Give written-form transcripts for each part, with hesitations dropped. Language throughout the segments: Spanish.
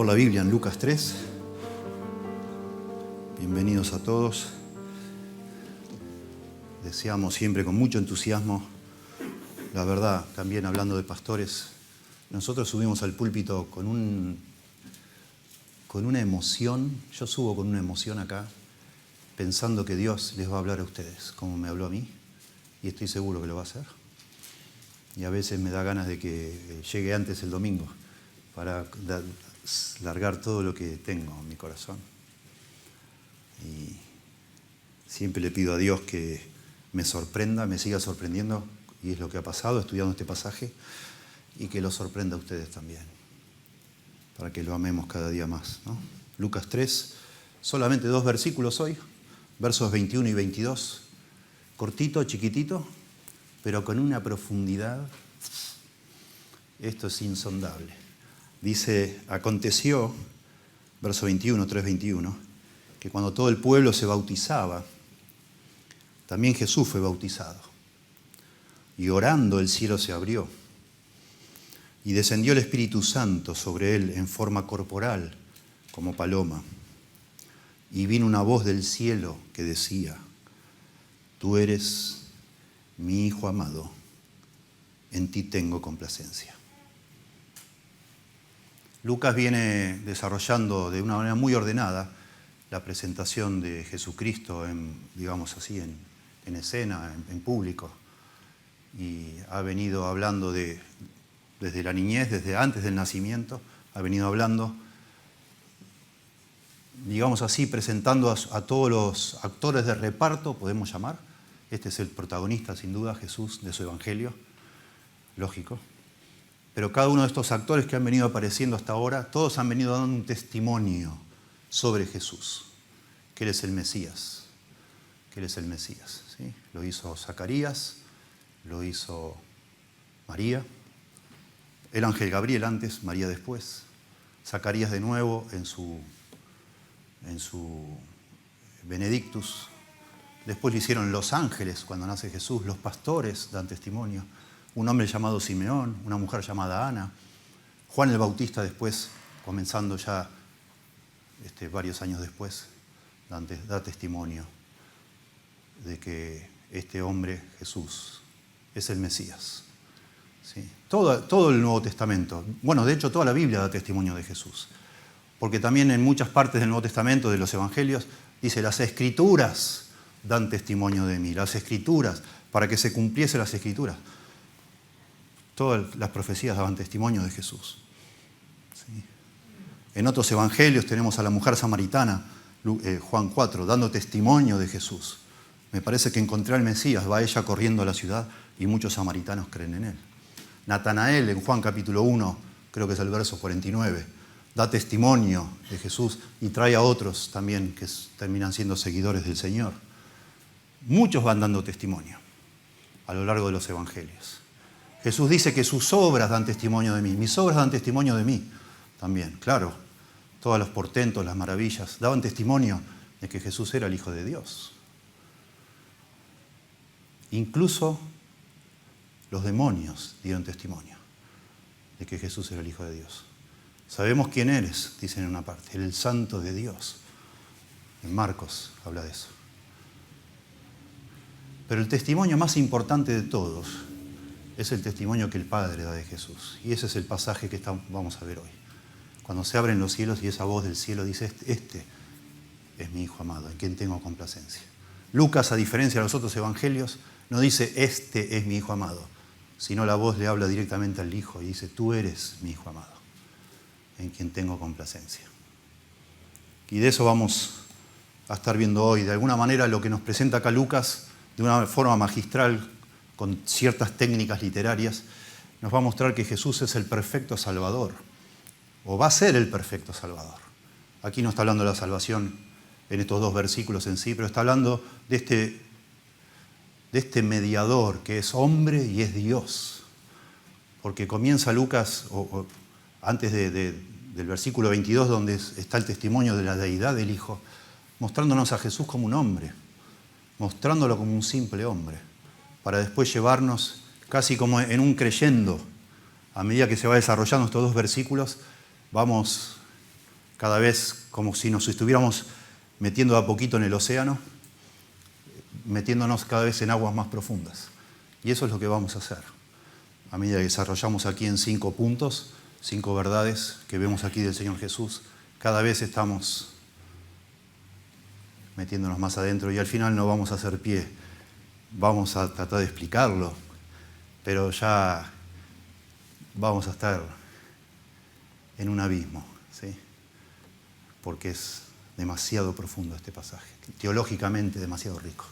favor la Biblia en Lucas 3. Bienvenidos a todos. Deseamos siempre con mucho entusiasmo, la verdad, también hablando de pastores, nosotros subimos al púlpito con una emoción, yo subo con una emoción acá, pensando que Dios les va a hablar a ustedes, como me habló a mí, y estoy seguro que lo va a hacer. Y a veces me da ganas de que llegue antes el domingo, para largar todo lo que tengo en mi corazón. Y siempre le pido a Dios que me sorprenda, me siga sorprendiendo, y es lo que ha pasado estudiando este pasaje, y que lo sorprenda a ustedes también, para que lo amemos cada día más, ¿no? Lucas 3, solamente 2 versículos hoy, versos 21 y 22, cortito, chiquitito, pero con una profundidad, esto es insondable. Dice, aconteció, verso 21, 3:21, que cuando todo el pueblo se bautizaba, también Jesús fue bautizado. Y orando el cielo se abrió, y descendió el Espíritu Santo sobre él en forma corporal, como paloma. Y vino una voz del cielo que decía, tú eres mi Hijo amado, en ti tengo complacencia. Lucas viene desarrollando de una manera muy ordenada la presentación de Jesucristo digamos así, en escena, en público. Y ha venido hablando desde la niñez, desde antes del nacimiento, ha venido hablando, digamos así, presentando a todos los actores de reparto, podemos llamar. Este es el protagonista, sin duda, Jesús, de su evangelio, lógico. Pero cada uno de estos actores que han venido apareciendo hasta ahora, todos han venido dando un testimonio sobre Jesús, que Él es el Mesías, que Él es el Mesías, ¿sí? Lo hizo Zacarías, lo hizo María, el ángel Gabriel antes, María después, Zacarías de nuevo en su Benedictus, después lo hicieron los ángeles cuando nace Jesús, los pastores dan testimonio, un hombre llamado Simeón, una mujer llamada Ana, Juan el Bautista después, comenzando ya varios años después, da testimonio de que este hombre, Jesús, es el Mesías. ¿Sí? Todo el Nuevo Testamento, bueno, de hecho toda la Biblia da testimonio de Jesús, porque también en muchas partes del Nuevo Testamento, de los Evangelios, dice, las Escrituras dan testimonio de mí, las Escrituras, para que se cumpliese las Escrituras. Todas las profecías daban testimonio de Jesús. ¿Sí? En otros evangelios tenemos a la mujer samaritana, Juan 4, dando testimonio de Jesús. Me parece que encontré al Mesías, va ella corriendo a la ciudad y muchos samaritanos creen en él. Natanael en Juan capítulo 1, creo que es el verso 49, da testimonio de Jesús y trae a otros también que terminan siendo seguidores del Señor. Muchos van dando testimonio a lo largo de los evangelios. Jesús dice que sus obras dan testimonio de mí. Mis obras dan testimonio de mí también, claro. Todos los portentos, las maravillas, daban testimonio de que Jesús era el Hijo de Dios. Incluso los demonios dieron testimonio de que Jesús era el Hijo de Dios. Sabemos quién eres, dicen en una parte, el Santo de Dios. En Marcos habla de eso. Pero el testimonio más importante de todos es el testimonio que el Padre da de Jesús. Y ese es el pasaje que vamos a ver hoy. Cuando se abren los cielos y esa voz del cielo dice, este es mi Hijo amado, en quien tengo complacencia. Lucas, a diferencia de los otros evangelios, no dice, este es mi Hijo amado, sino la voz le habla directamente al Hijo y dice, tú eres mi Hijo amado, en quien tengo complacencia. Y de eso vamos a estar viendo hoy. De alguna manera lo que nos presenta acá Lucas, de una forma magistral, con ciertas técnicas literarias, nos va a mostrar que Jesús es el perfecto Salvador, o va a ser el perfecto Salvador. Aquí no está hablando de la salvación en estos 2 versículos en sí, pero está hablando de este mediador que es hombre y es Dios. Porque comienza Lucas, antes del versículo 22, donde está el testimonio de la deidad del Hijo, mostrándonos a Jesús como un hombre, mostrándolo como un simple hombre, para después llevarnos casi como en un creyendo. A medida que se va desarrollando estos 2 versículos, vamos cada vez como si nos estuviéramos metiendo de a poquito en el océano, metiéndonos cada vez en aguas más profundas. Y eso es lo que vamos a hacer. A medida que desarrollamos aquí en 5 puntos, 5 verdades que vemos aquí del Señor Jesús, cada vez estamos metiéndonos más adentro y al final no vamos a hacer pie. Vamos a tratar de explicarlo, pero ya vamos a estar en un abismo, ¿sí? Porque es demasiado profundo este pasaje, teológicamente demasiado rico.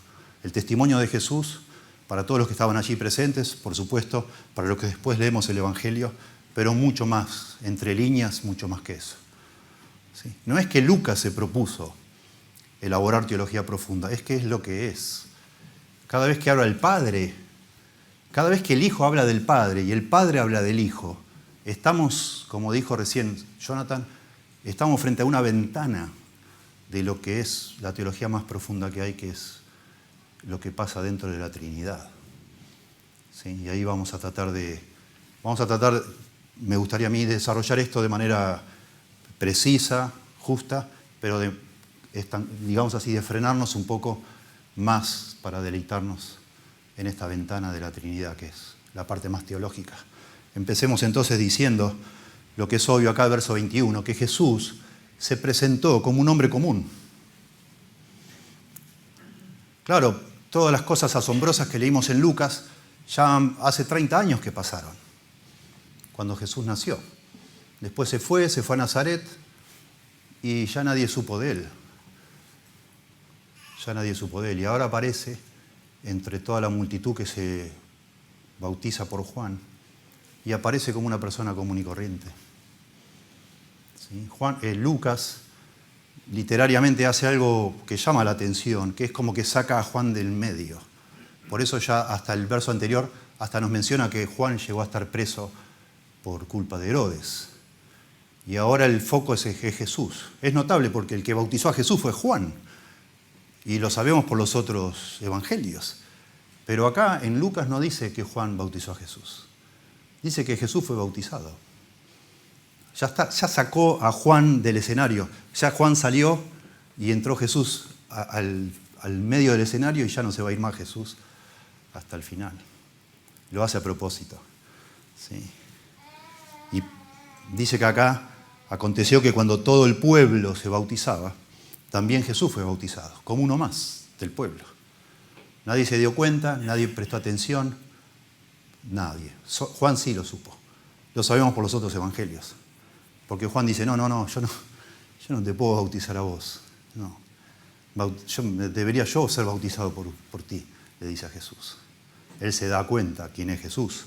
El testimonio de Jesús, para todos los que estaban allí presentes, por supuesto, para los que después leemos el Evangelio, pero mucho más, entre líneas, mucho más que eso. ¿Sí? No es que Lucas se propuso elaborar teología profunda, es que es lo que es. Cada vez que habla el Padre, cada vez que el Hijo habla del Padre y el Padre habla del Hijo, estamos, como dijo recién Jonathan, estamos frente a una ventana de lo que es la teología más profunda que hay, que es lo que pasa dentro de la Trinidad. ¿Sí? Y ahí vamos a tratar, me gustaría a mí desarrollar esto de manera precisa, justa, pero digamos así, de frenarnos un poco más para deleitarnos en esta ventana de la Trinidad, que es la parte más teológica. Empecemos entonces diciendo lo que es obvio acá, verso 21, que Jesús se presentó como un hombre común. Claro, todas las cosas asombrosas que leímos en Lucas ya hace 30 años que pasaron, cuando Jesús nació. Después se fue a Nazaret y ya nadie supo de él. Ya nadie supo de él. Y ahora aparece entre toda la multitud que se bautiza por Juan y aparece como una persona común y corriente. ¿Sí? Lucas literariamente hace algo que llama la atención, que es como que saca a Juan del medio. Por eso ya hasta el verso anterior hasta nos menciona que Juan llegó a estar preso por culpa de Herodes. Y ahora el foco es Jesús. Es notable porque el que bautizó a Jesús fue Juan. Y lo sabemos por los otros evangelios. Pero acá en Lucas no dice que Juan bautizó a Jesús. Dice que Jesús fue bautizado. Ya sacó a Juan del escenario. Ya Juan salió y entró Jesús al medio del escenario y ya no se va a ir más Jesús hasta el final. Lo hace a propósito. Sí. Y dice que acá aconteció que cuando todo el pueblo se bautizaba, también Jesús fue bautizado, como uno más del pueblo. Nadie se dio cuenta, nadie prestó atención, nadie. Juan sí lo supo. Lo sabemos por los otros evangelios. Porque Juan dice, no, yo no te puedo bautizar a vos. No. Debería yo ser bautizado por ti, le dice a Jesús. Él se da cuenta quién es Jesús.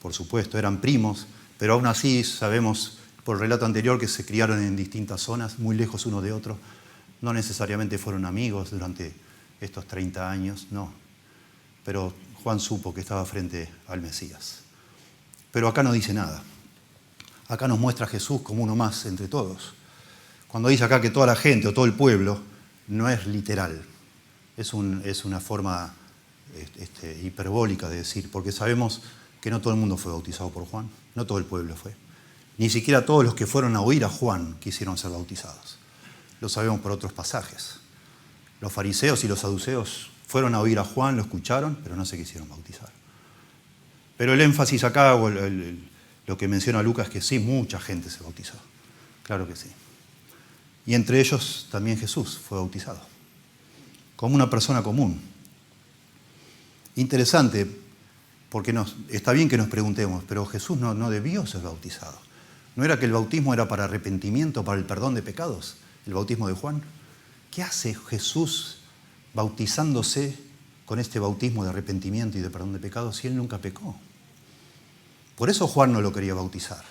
Por supuesto, eran primos, pero aún así sabemos por el relato anterior que se criaron en distintas zonas, muy lejos uno de otro. No necesariamente fueron amigos durante estos 30 años, no. Pero Juan supo que estaba frente al Mesías. Pero acá no dice nada. Acá nos muestra a Jesús como uno más entre todos. Cuando dice acá que toda la gente o todo el pueblo, no es literal. Es una forma hiperbólica de decir, porque sabemos que no todo el mundo fue bautizado por Juan, no todo el pueblo fue. Ni siquiera todos los que fueron a oír a Juan quisieron ser bautizados. Lo sabemos por otros pasajes. Los fariseos y los saduceos fueron a oír a Juan, lo escucharon, pero no se quisieron bautizar. Pero el énfasis acá, o lo que menciona Lucas, es que sí, mucha gente se bautizó. Claro que sí. Y entre ellos también Jesús fue bautizado, como una persona común. Interesante, porque está bien que nos preguntemos, pero Jesús no debió ser bautizado. ¿No era que el bautismo era para arrepentimiento, para el perdón de pecados? El bautismo de Juan. ¿Qué hace Jesús bautizándose con este bautismo de arrepentimiento y de perdón de pecados si él nunca pecó? Por eso Juan no lo quería bautizar,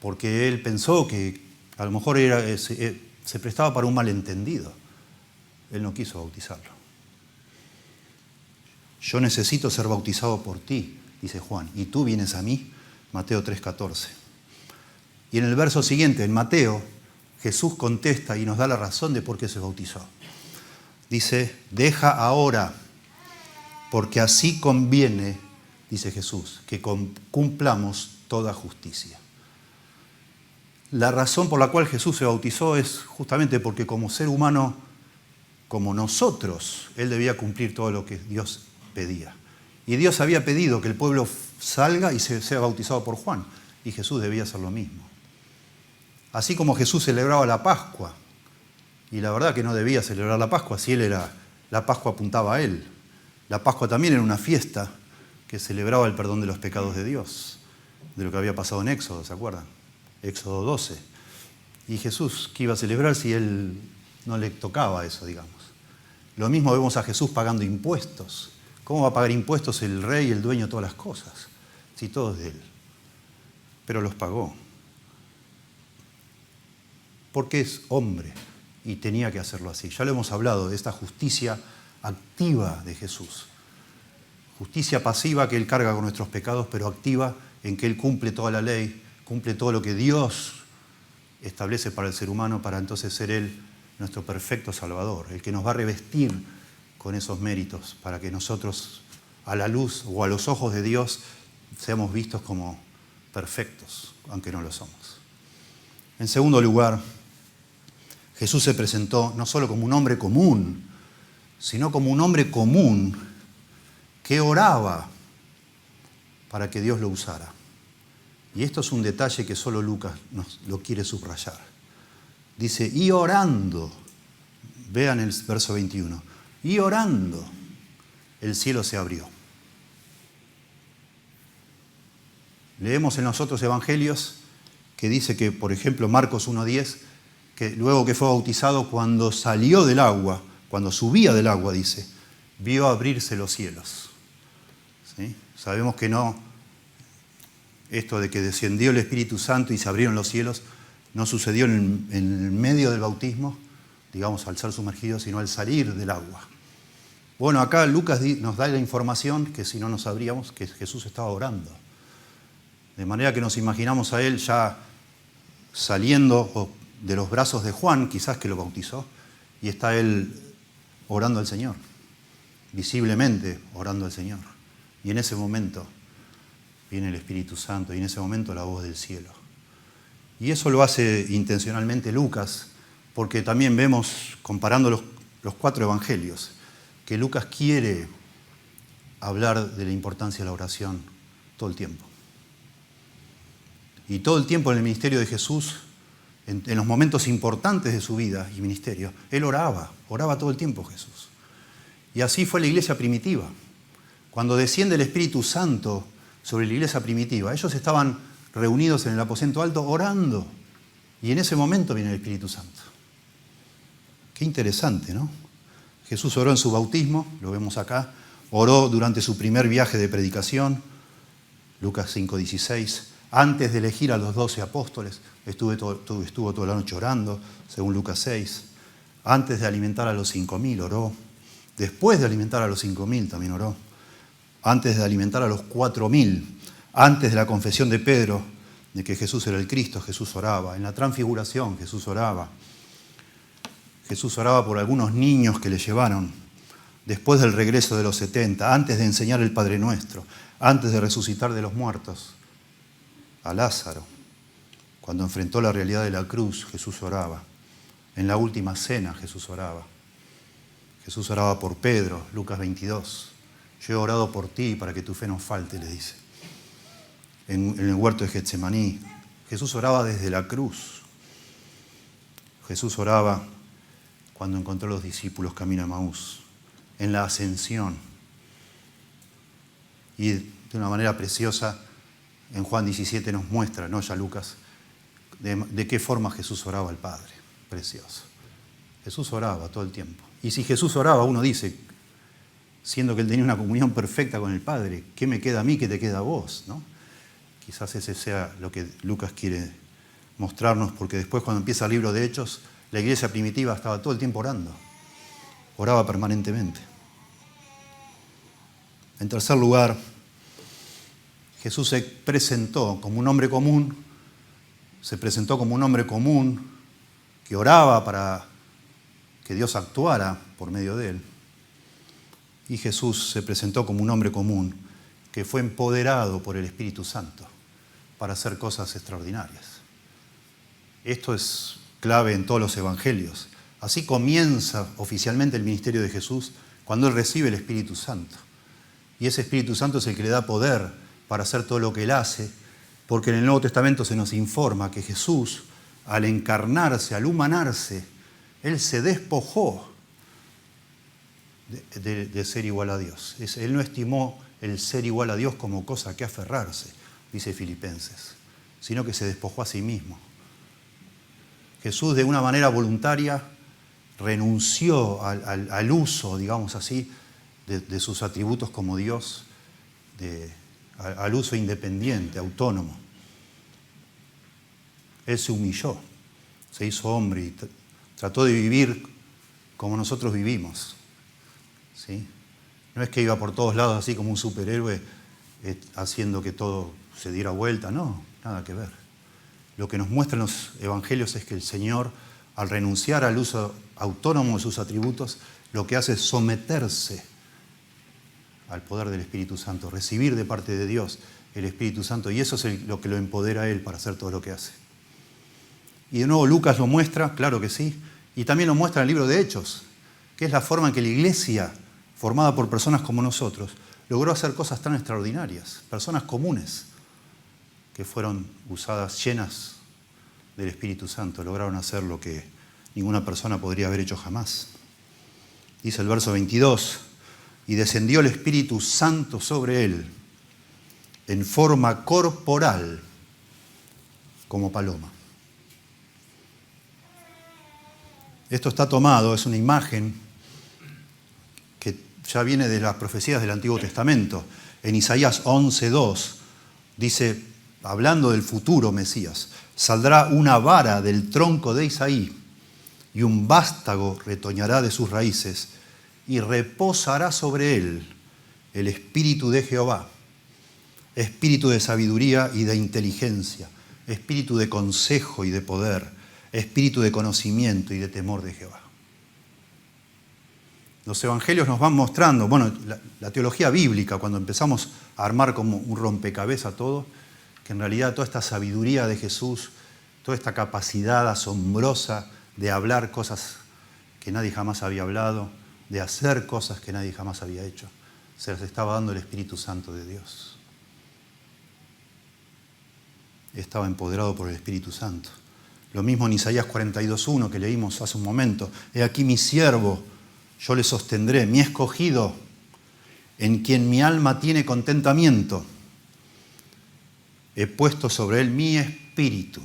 porque él pensó que a lo mejor se prestaba para un malentendido. Él no quiso bautizarlo. Yo necesito ser bautizado por ti, dice Juan, y tú vienes a mí, Mateo 3:14. Y en el verso siguiente, en Mateo, Jesús contesta y nos da la razón de por qué se bautizó. Dice, deja ahora, porque así conviene, dice Jesús, que cumplamos toda justicia. La razón por la cual Jesús se bautizó es justamente porque como ser humano, como nosotros, Él debía cumplir todo lo que Dios pedía. Y Dios había pedido que el pueblo salga y sea bautizado por Juan. Y Jesús debía hacer lo mismo. Así como Jesús celebraba la Pascua, y la verdad que no debía celebrar la Pascua, si la Pascua apuntaba a Él. La Pascua también era una fiesta que celebraba el perdón de los pecados de Dios, de lo que había pasado en Éxodo, ¿se acuerdan? Éxodo 12. Y Jesús, ¿qué iba a celebrar si Él no le tocaba eso, digamos? Lo mismo vemos a Jesús pagando impuestos. ¿Cómo va a pagar impuestos el rey, el dueño de todas las cosas? Si todo es de Él. Pero los pagó. Porque es hombre y tenía que hacerlo así. Ya lo hemos hablado de esta justicia activa de Jesús. Justicia pasiva que Él carga con nuestros pecados, pero activa en que Él cumple toda la ley, cumple todo lo que Dios establece para el ser humano, para entonces ser Él nuestro perfecto Salvador, el que nos va a revestir con esos méritos, para que nosotros, a la luz o a los ojos de Dios, seamos vistos como perfectos, aunque no lo somos. En segundo lugar, Jesús se presentó no solo como un hombre común, sino como un hombre común que oraba para que Dios lo usara. Y esto es un detalle que solo Lucas nos lo quiere subrayar. Dice, y orando, vean el verso 21, y orando, el cielo se abrió. Leemos en los otros evangelios que dice que, por ejemplo, Marcos 1:10, que luego que fue bautizado, cuando salió del agua, cuando subía del agua, dice, vio abrirse los cielos. ¿Sí? Sabemos que no, esto de que descendió el Espíritu Santo y se abrieron los cielos, no sucedió en el medio del bautismo, digamos al ser sumergido, sino al salir del agua. Bueno, acá Lucas nos da la información, que si no nos sabríamos, que Jesús estaba orando. De manera que nos imaginamos a Él ya saliendo de los brazos de Juan, quizás que lo bautizó, y está Él orando al Señor, visiblemente orando al Señor. Y en ese momento viene el Espíritu Santo, y en ese momento la voz del cielo. Y eso lo hace intencionalmente Lucas, porque también vemos, comparando los 4 evangelios, que Lucas quiere hablar de la importancia de la oración todo el tiempo. Y todo el tiempo en el ministerio de Jesús, en los momentos importantes de su vida y ministerio, Él oraba todo el tiempo Jesús. Y así fue la iglesia primitiva. Cuando desciende el Espíritu Santo sobre la iglesia primitiva, ellos estaban reunidos en el aposento alto orando. Y en ese momento viene el Espíritu Santo. Qué interesante, ¿no? Jesús oró en su bautismo, lo vemos acá. Oró durante su primer viaje de predicación, Lucas 5:16. Antes de elegir a los 12 apóstoles, estuvo toda la noche orando, según Lucas 6. Antes de alimentar a los 5.000 oró. Después de alimentar a los 5.000 también oró. Antes de alimentar a los 4.000. Antes de la confesión de Pedro de que Jesús era el Cristo, Jesús oraba. En la transfiguración, Jesús oraba. Jesús oraba por algunos niños que le llevaron. Después del regreso de los 70, antes de enseñar el Padre Nuestro, antes de resucitar de los muertos a Lázaro, cuando enfrentó la realidad de la cruz, Jesús oraba. En la última cena, Jesús oraba. Jesús oraba por Pedro, Lucas 22. Yo he orado por ti para que tu fe no falte, le dice. En el huerto de Getsemaní, Jesús oraba desde la cruz. Jesús oraba cuando encontró a los discípulos camino a Emaús, en la ascensión. Y de una manera preciosa, en Juan 17 nos muestra, no ya Lucas, de qué forma Jesús oraba al Padre. Precioso. Jesús oraba todo el tiempo. Y si Jesús oraba, uno dice, siendo que Él tenía una comunión perfecta con el Padre, ¿qué me queda a mí, qué te queda a vos? ¿No? Quizás ese sea lo que Lucas quiere mostrarnos, porque después cuando empieza el libro de Hechos, la iglesia primitiva estaba todo el tiempo orando. Oraba permanentemente. En tercer lugar, Jesús se presentó como un hombre común, que oraba para que Dios actuara por medio de él. Y Jesús se presentó como un hombre común que fue empoderado por el Espíritu Santo para hacer cosas extraordinarias. Esto es clave en todos los evangelios. Así comienza oficialmente el ministerio de Jesús cuando Él recibe el Espíritu Santo. Y ese Espíritu Santo es el que le da poder para hacer todo lo que Él hace, porque en el Nuevo Testamento se nos informa que Jesús, al encarnarse, al humanarse, Él se despojó de ser igual a Dios. Él no estimó el ser igual a Dios como cosa que aferrarse, dice Filipenses, sino que se despojó a sí mismo. Jesús, de una manera voluntaria, renunció al uso, digamos así, de sus atributos como Dios, al uso independiente, autónomo. Él se humilló, se hizo hombre y trató de vivir como nosotros vivimos. ¿Sí? No es que iba por todos lados así como un superhéroe haciendo que todo se diera vuelta, no, nada que ver. Lo que nos muestran los evangelios es que el Señor, al renunciar al uso autónomo de sus atributos, lo que hace es someterse al poder del Espíritu Santo, recibir de parte de Dios el Espíritu Santo, y eso es lo que lo empodera a Él para hacer todo lo que hace. Y de nuevo Lucas lo muestra, claro que sí, y también lo muestra en el libro de Hechos, que es la forma en que la iglesia, formada por personas como nosotros, logró hacer cosas tan extraordinarias, personas comunes que fueron usadas, llenas del Espíritu Santo, lograron hacer lo que ninguna persona podría haber hecho jamás. Dice el verso 22, y descendió el Espíritu Santo sobre él en forma corporal como paloma. Esto está tomado, es una imagen que ya viene de las profecías del Antiguo Testamento. En Isaías 11:2 dice, hablando del futuro Mesías, saldrá una vara del tronco de Isaí y un vástago retoñará de sus raíces y reposará sobre él el espíritu de Jehová, espíritu de sabiduría y de inteligencia, espíritu de consejo y de poder, espíritu de conocimiento y de temor de Jehová. Los evangelios nos van mostrando, bueno, la teología bíblica, cuando empezamos a armar como un rompecabezas todo, que en realidad toda esta sabiduría de Jesús, toda esta capacidad asombrosa de hablar cosas que nadie jamás había hablado, de hacer cosas que nadie jamás había hecho, se les estaba dando el Espíritu Santo de Dios. Estaba empoderado por el Espíritu Santo. Lo mismo en Isaías 42:1 que leímos hace un momento. He aquí mi siervo, yo le sostendré, mi escogido, en quien mi alma tiene contentamiento. He puesto sobre él mi espíritu.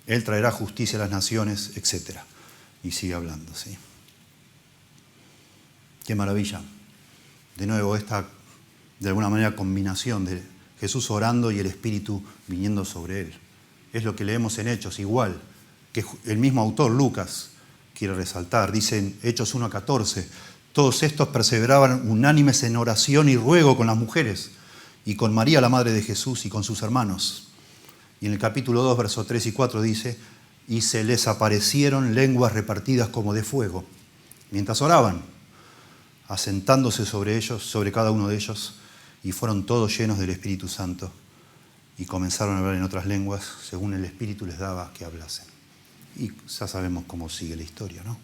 Él traerá justicia a las naciones, etc. Y sigue hablando, ¿sí? Qué maravilla. De nuevo, esta, de alguna manera, combinación de Jesús orando y el Espíritu viniendo sobre él. Es lo que leemos en Hechos, igual, que el mismo autor, Lucas, quiere resaltar. Dice en Hechos 1:14, todos estos perseveraban unánimes en oración y ruego con las mujeres, y con María, la madre de Jesús, y con sus hermanos. Y en el capítulo 2, versos 3 y 4 dice, y se les aparecieron lenguas repartidas como de fuego, mientras oraban, asentándose sobre ellos, sobre cada uno de ellos, y fueron todos llenos del Espíritu Santo, y comenzaron a hablar en otras lenguas, según el Espíritu les daba que hablasen. Y ya sabemos cómo sigue la historia, ¿no?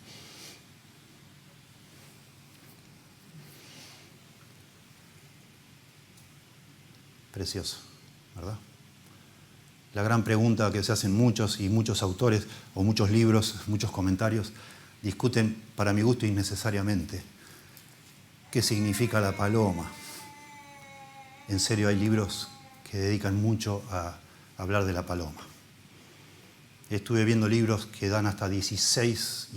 Precioso, ¿verdad? La gran pregunta que se hacen muchos y muchos autores o muchos libros, muchos comentarios, discuten, para mi gusto, innecesariamente, ¿qué significa la paloma? En serio, hay libros que dedican mucho a hablar de la paloma. Estuve viendo libros que dan hasta 16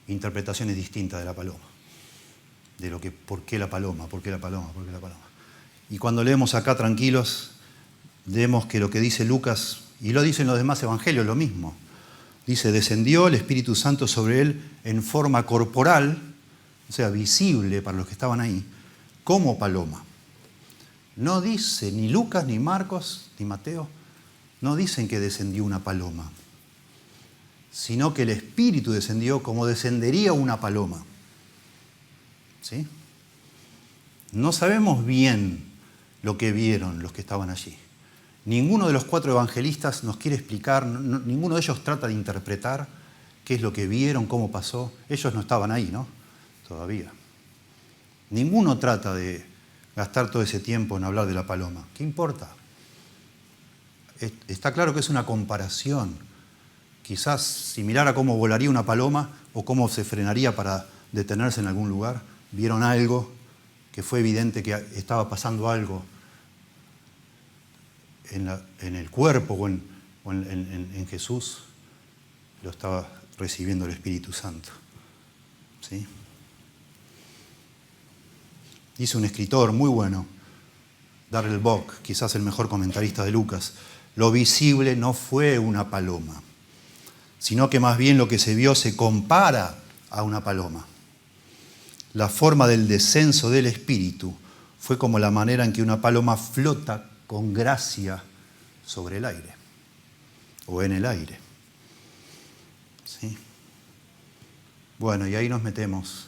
interpretaciones distintas de la paloma. De lo que, ¿por qué la paloma? ¿Por qué la paloma? ¿Por qué la paloma? Y cuando leemos acá tranquilos, vemos que lo que dice Lucas, y lo dicen los demás evangelios, lo mismo. Dice, descendió el Espíritu Santo sobre él en forma corporal, o sea, visible para los que estaban ahí, como paloma. No dice ni Lucas, ni Marcos, ni Mateo, no dicen que descendió una paloma, sino que el Espíritu descendió como descendería una paloma. ¿Sí? No sabemos bien lo que vieron los que estaban allí, Ninguno de los 4 evangelistas nos quiere explicar, ninguno de ellos trata de interpretar qué es lo que vieron, cómo pasó. Ellos no estaban ahí, ¿no? Todavía. Ninguno trata de gastar todo ese tiempo en hablar de la paloma. ¿Qué importa? Está claro que es una comparación, quizás similar a cómo volaría una paloma o cómo se frenaría para detenerse en algún lugar. Vieron algo que fue evidente que estaba pasando algo en el cuerpo o en Jesús. Lo estaba recibiendo el Espíritu Santo. ¿Sí? Dice un escritor muy bueno, Darrell Bock, quizás el mejor comentarista de Lucas: lo visible no fue una paloma, sino que más bien lo que se vio se compara a una paloma. La forma del descenso del Espíritu fue como la manera en que una paloma flota con gracia sobre el aire, o en el aire. ¿Sí? Bueno, y ahí nos metemos.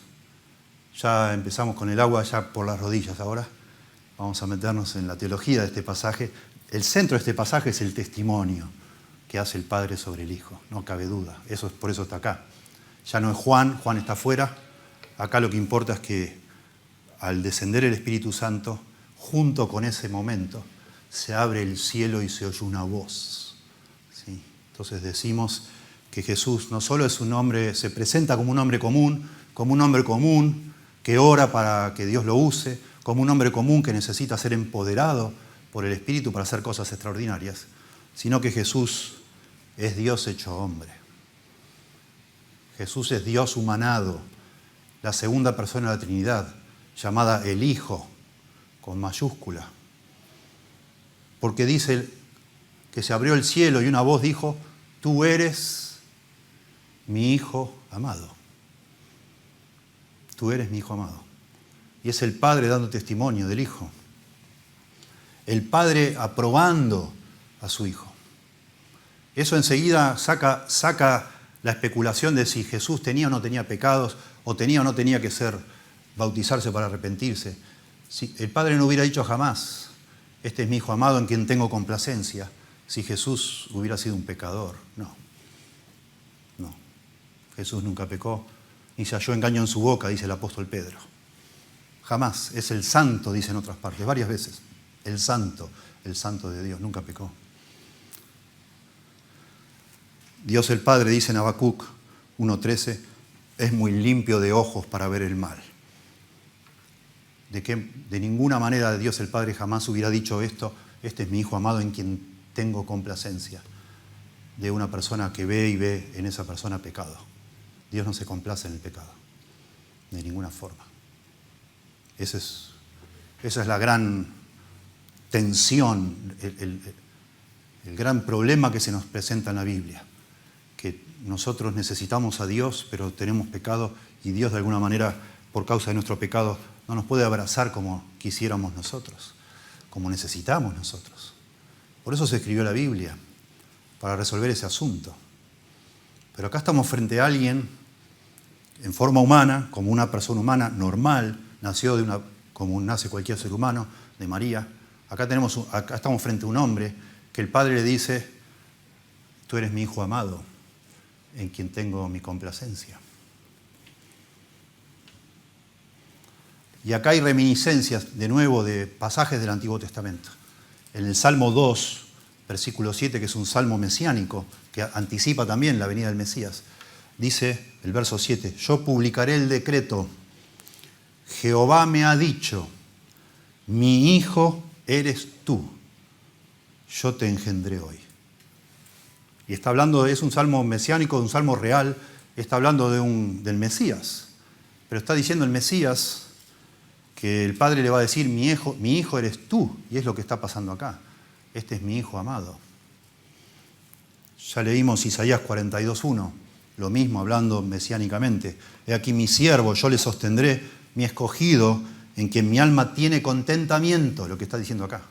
Ya empezamos con el agua ya por las rodillas ahora. Vamos a meternos en la teología de este pasaje. El centro de este pasaje es el testimonio que hace el Padre sobre el Hijo, no cabe duda. Por eso está acá. Ya no es Juan está afuera. Acá lo que importa es que al descender el Espíritu Santo, junto con ese momento, se abre el cielo y se oye una voz. ¿Sí? Entonces decimos que Jesús no solo es un hombre, se presenta como un hombre común que ora para que Dios lo use, como un hombre común que necesita ser empoderado por el Espíritu para hacer cosas extraordinarias, sino que Jesús es Dios hecho hombre. Jesús es Dios humanado, la segunda persona de la Trinidad, llamada el Hijo, con mayúscula. Porque dice que se abrió el cielo y una voz dijo: tú eres mi Hijo amado. Tú eres mi Hijo amado. Y es el Padre dando testimonio del Hijo. El Padre aprobando a su Hijo. Eso enseguida saca la especulación de si Jesús tenía o no tenía pecados, o tenía o no tenía que bautizarse para arrepentirse. Si el Padre no hubiera dicho jamás: este es mi Hijo amado en quien tengo complacencia, si Jesús hubiera sido un pecador. No. Jesús nunca pecó, ni se halló engaño en su boca, dice el apóstol Pedro. Jamás. Es el santo, dice en otras partes, varias veces. El santo de Dios, nunca pecó. Dios el Padre, dice en Habacuc 1:13, es muy limpio de ojos para ver el mal. De ninguna manera Dios el Padre jamás hubiera dicho esto: este es mi Hijo amado en quien tengo complacencia, de una persona que ve y ve en esa persona pecado. Dios no se complace en el pecado, de ninguna forma. Esa es la gran tensión, el gran problema que se nos presenta en la Biblia, que nosotros necesitamos a Dios, pero tenemos pecado, y Dios de alguna manera, por causa de nuestro pecado, no nos puede abrazar como quisiéramos nosotros, como necesitamos nosotros. Por eso se escribió la Biblia, para resolver ese asunto. Pero acá estamos frente a alguien en forma humana, como una persona humana normal, nació como nace cualquier ser humano, de María. Acá estamos frente a un hombre que el Padre le dice: tú eres mi Hijo amado, en quien tengo mi complacencia. Y acá hay reminiscencias, de nuevo, de pasajes del Antiguo Testamento. En el Salmo 2, versículo 7, que es un salmo mesiánico, que anticipa también la venida del Mesías, dice el verso 7: yo publicaré el decreto, Jehová me ha dicho, mi hijo eres tú, yo te engendré hoy. Y está hablando, es un salmo mesiánico, un salmo real, está hablando del Mesías. Pero está diciendo el Mesías que el Padre le va a decir: mi hijo eres tú, y es lo que está pasando acá. Este es mi Hijo amado. Ya leímos Isaías 42:1, lo mismo, hablando mesiánicamente. He aquí mi siervo, yo le sostendré, mi escogido, en quien mi alma tiene contentamiento, lo que está diciendo acá.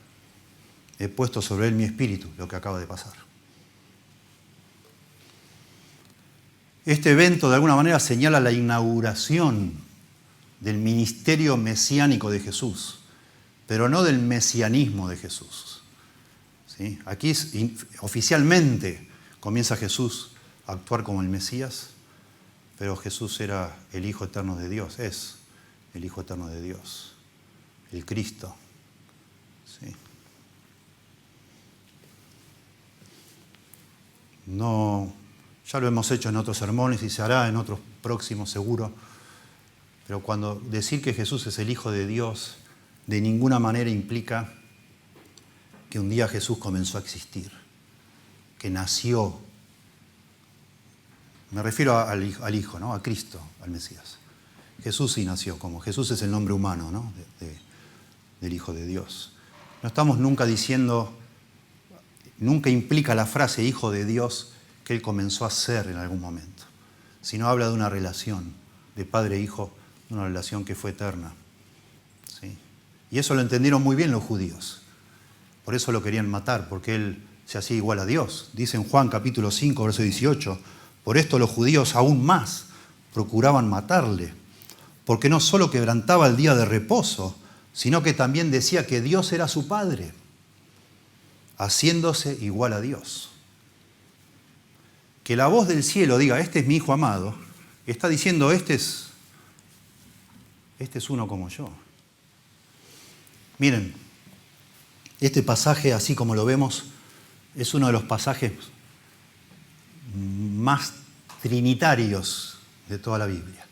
He puesto sobre él mi espíritu, lo que acaba de pasar. Este evento de alguna manera señala la inauguración del ministerio mesiánico de Jesús, pero no del mesianismo de Jesús. ¿Sí? Aquí oficialmente comienza Jesús a actuar como el Mesías, pero Jesús era el Hijo eterno de Dios, es el Hijo eterno de Dios, el Cristo. ¿Sí? No, ya lo hemos hecho en otros sermones y se hará en otros próximos seguro, pero cuando decir que Jesús es el Hijo de Dios de ninguna manera implica que un día Jesús comenzó a existir, que nació. Me refiero al Hijo, ¿no? A Cristo, al Mesías. Jesús sí nació, como Jesús es el nombre humano, ¿no? Del Hijo de Dios. No estamos nunca diciendo, nunca implica la frase Hijo de Dios que Él comenzó a ser en algún momento, sino habla de una relación de padre e hijo, de una relación que fue eterna. ¿Sí? Y eso lo entendieron muy bien los judíos. Por eso lo querían matar, porque Él se hacía igual a Dios. Dice en Juan capítulo 5, verso 18, por esto los judíos aún más procuraban matarle, porque no solo quebrantaba el día de reposo, sino que también decía que Dios era su Padre, haciéndose igual a Dios. Que la voz del cielo diga, este es mi Hijo amado, está diciendo, este es uno como yo. Miren, este pasaje, así como lo vemos, es uno de los pasajes más trinitarios de toda la Biblia,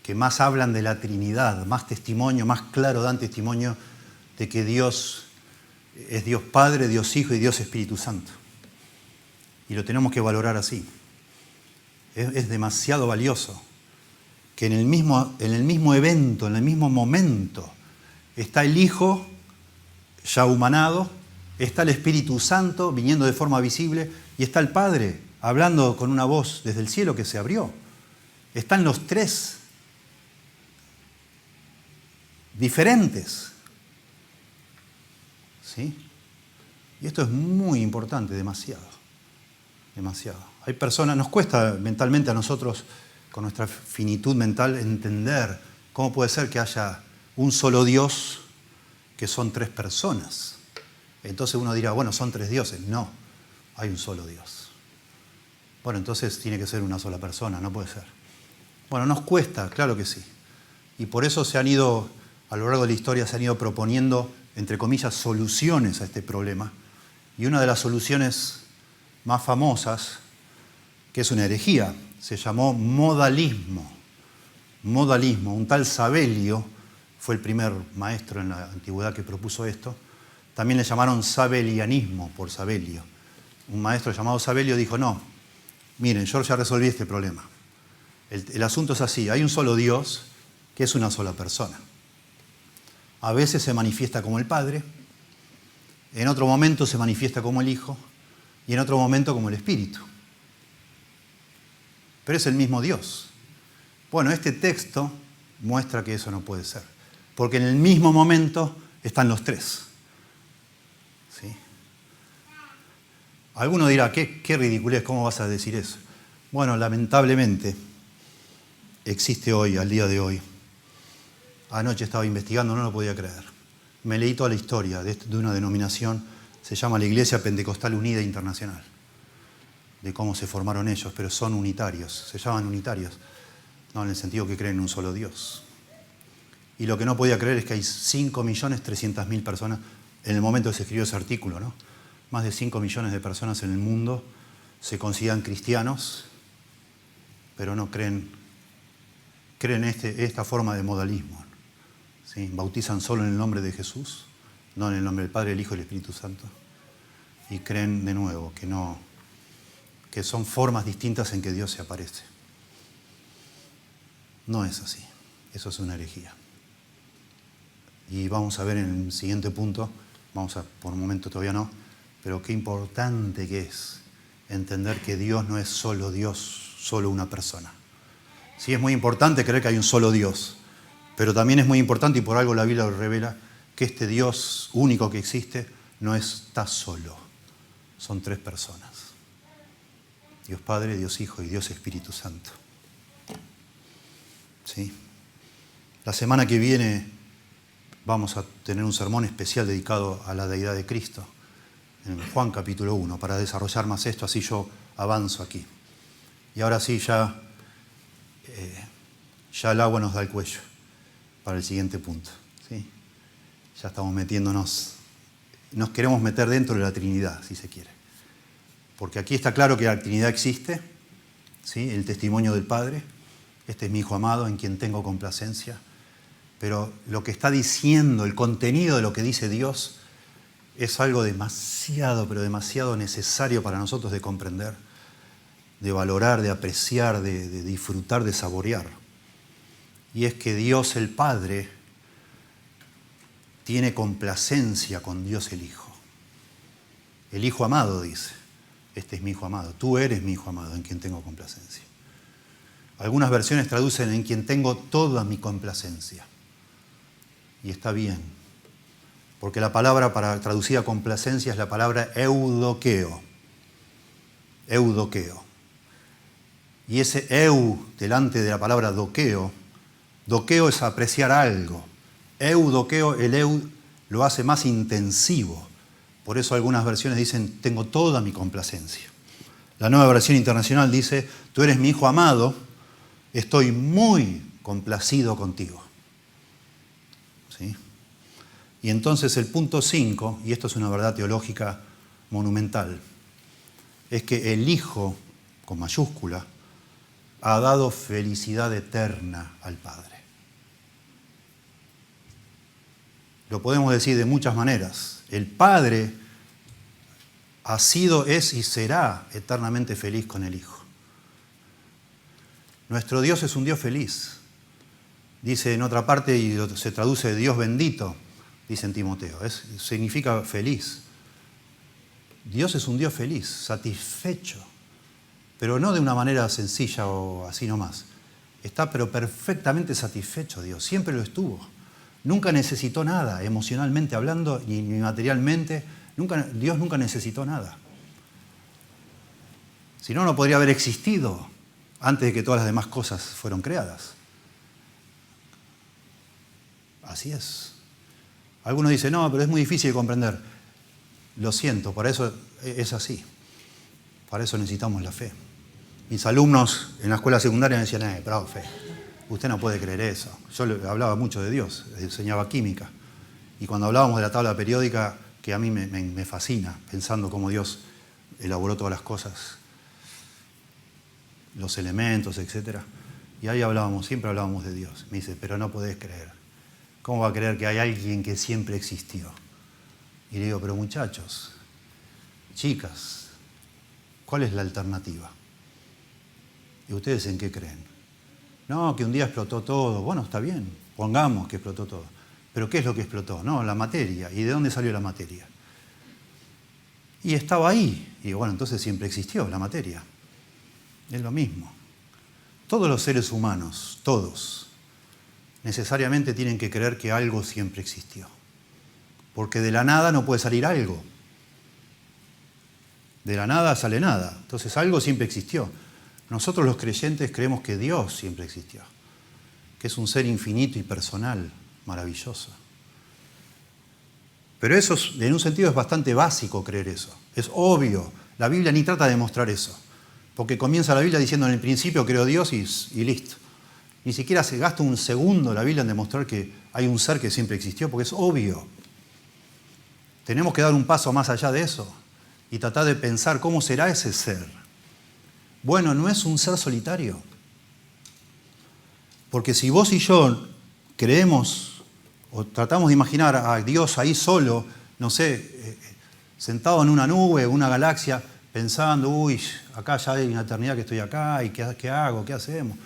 que más hablan de la Trinidad, más testimonio, más claro dan testimonio de que Dios es Dios Padre, Dios Hijo y Dios Espíritu Santo. Y lo tenemos que valorar así. Es demasiado valioso que en el mismo evento, en el mismo momento, está el Hijo ya humanado, está el Espíritu Santo viniendo de forma visible y está el Padre hablando con una voz desde el cielo que se abrió. Están los tres diferentes. ¿Sí? Y esto es muy importante, demasiado. Demasiado. Hay personas, nos cuesta mentalmente a nosotros, con nuestra finitud mental, entender cómo puede ser que haya un solo Dios que son tres personas. Entonces uno dirá, bueno, son tres dioses. No, hay un solo Dios. Bueno, entonces tiene que ser una sola persona, no puede ser. Bueno, nos cuesta, claro que sí. Y por eso a lo largo de la historia se han ido proponiendo, entre comillas, soluciones a este problema. Y una de las soluciones más famosas, que es una herejía, se llamó modalismo. Modalismo. Un tal Sabelio fue el primer maestro en la antigüedad que propuso esto. También le llamaron sabelianismo por Sabelio. Un maestro llamado Sabelio dijo, no, miren, yo ya resolví este problema. El asunto es así, hay un solo Dios que es una sola persona. A veces se manifiesta como el Padre, en otro momento se manifiesta como el Hijo y en otro momento como el Espíritu. Pero es el mismo Dios. Bueno, este texto muestra que eso no puede ser, porque en el mismo momento están los tres. ¿Sí? Alguno dirá, qué ridiculez, ¿cómo vas a decir eso? Bueno, lamentablemente existe hoy, al día de hoy. Anoche estaba investigando, no lo podía creer. Me leí toda la historia de una denominación, se llama la Iglesia Pentecostal Unida Internacional, de cómo se formaron ellos, pero son unitarios, se llaman unitarios, no en el sentido que creen en un solo Dios. Y lo que no podía creer es que hay 5.300.000 personas, en el momento que se escribió ese artículo, ¿no? Más de 5 millones de personas en el mundo se consideran cristianos, pero no creen esta forma de modalismo. ¿Sí? Bautizan solo en el nombre de Jesús, no en el nombre del Padre, el Hijo y el Espíritu Santo. Y creen de nuevo que son formas distintas en que Dios se aparece. No es así. Eso es una herejía. Y vamos a ver en el siguiente punto, por un momento todavía no, pero qué importante que es entender que Dios no es solo Dios, solo una persona. Sí, es muy importante creer que hay un solo Dios, pero también es muy importante, y por algo la Biblia lo revela, que este Dios único que existe no está solo. Son tres personas. Dios Padre, Dios Hijo y Dios Espíritu Santo. ¿Sí? La semana que viene vamos a tener un sermón especial dedicado a la deidad de Cristo. en Juan capítulo 1, para desarrollar más esto, así yo avanzo aquí. Y ahora sí, ya el agua nos da el cuello para el siguiente punto. ¿Sí? Ya estamos metiéndonos, nos queremos meter dentro de la Trinidad, si se quiere. Porque aquí está claro que la Trinidad existe, ¿sí? El testimonio del Padre. Este es mi Hijo amado en quien tengo complacencia. Pero lo que está diciendo, el contenido de lo que dice Dios, es algo demasiado, pero demasiado necesario para nosotros de comprender, de valorar, de apreciar, de disfrutar, de saborear. Y es que Dios el Padre tiene complacencia con Dios el Hijo. El Hijo amado dice, este es mi Hijo amado, tú eres mi Hijo amado en quien tengo complacencia. Algunas versiones traducen en quien tengo toda mi complacencia. Y está bien, porque la palabra traducida complacencia es la palabra eudoqueo. Eudoqueo. Y ese eu delante de la palabra doqueo es apreciar algo. Eudoqueo, el eu lo hace más intensivo. Por eso algunas versiones dicen, tengo toda mi complacencia. La Nueva Versión Internacional dice, tú eres mi Hijo amado, estoy muy complacido contigo. ¿Sí? Y entonces el punto 5, y esto es una verdad teológica monumental, es que el Hijo, con mayúscula, ha dado felicidad eterna al Padre. Lo podemos decir de muchas maneras. El Padre ha sido, es y será eternamente feliz con el Hijo. Nuestro Dios es un Dios feliz. Dice en otra parte, y se traduce Dios bendito, dice en Timoteo. Significa feliz. Dios es un Dios feliz, satisfecho, pero no de una manera sencilla o así nomás. Está pero perfectamente satisfecho Dios, siempre lo estuvo. Nunca necesitó nada, emocionalmente hablando, ni materialmente. Dios nunca necesitó nada. Si no, no podría haber existido antes de que todas las demás cosas fueron creadas. Así es. Algunos dicen, no, pero es muy difícil de comprender. Lo siento, para eso es así. Para eso necesitamos la fe. Mis alumnos en la escuela secundaria me decían, profe, usted no puede creer eso. Yo le hablaba mucho de Dios, enseñaba química. Y cuando hablábamos de la tabla periódica, que a mí me fascina, pensando cómo Dios elaboró todas las cosas, los elementos, etc. Y ahí siempre hablábamos de Dios. Me dice, pero no podés creer. ¿Cómo va a creer que hay alguien que siempre existió? Y le digo, pero muchachos, chicas, ¿cuál es la alternativa? ¿Y ustedes en qué creen? No, que un día explotó todo. Bueno, está bien, pongamos que explotó todo. ¿Pero qué es lo que explotó? No, la materia. ¿Y de dónde salió la materia? Y estaba ahí. Y digo, bueno, entonces siempre existió la materia. Es lo mismo. Todos los seres humanos, todos, necesariamente tienen que creer que algo siempre existió. Porque de la nada no puede salir algo. De la nada sale nada. Entonces algo siempre existió. Nosotros los creyentes creemos que Dios siempre existió. Que es un ser infinito y personal, maravilloso. Pero eso en un sentido es bastante básico creer eso. Es obvio. La Biblia ni trata de mostrar eso. Porque comienza la Biblia diciendo en el principio creó Dios y listo. Ni siquiera se gasta un segundo la Biblia en demostrar que hay un ser que siempre existió, porque es obvio. Tenemos que dar un paso más allá de eso y tratar de pensar cómo será ese ser. Bueno, no es un ser solitario. Porque si vos y yo creemos o tratamos de imaginar a Dios ahí solo, no sé, sentado en una nube, una galaxia, pensando, uy, acá ya hay una eternidad que estoy acá, ¿y qué hago? ¿Qué hacemos?